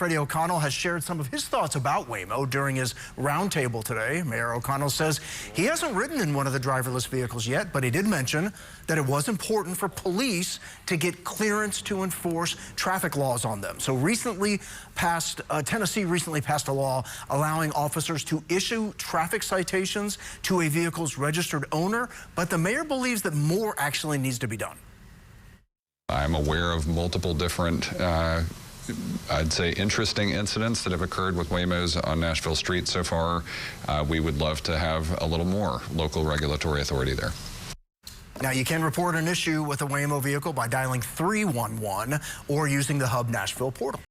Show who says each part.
Speaker 1: Freddie O'Connell has shared some of his thoughts about Waymo during his roundtable today. Mayor O'Connell says he hasn't ridden in one of the driverless vehicles yet, but he did mention that it was important for police to get clearance to enforce traffic laws on them. So Tennessee recently passed a law allowing officers to issue traffic citations to a vehicle's registered owner, but the mayor believes that more actually needs to be done.
Speaker 2: I'm aware of multiple different I'd say interesting incidents that have occurred with Waymos on Nashville Street so far. We would love to have a little more local regulatory authority there.
Speaker 1: Now, you can report an issue with a Waymo vehicle by dialing 311 or using the hubNashville portal.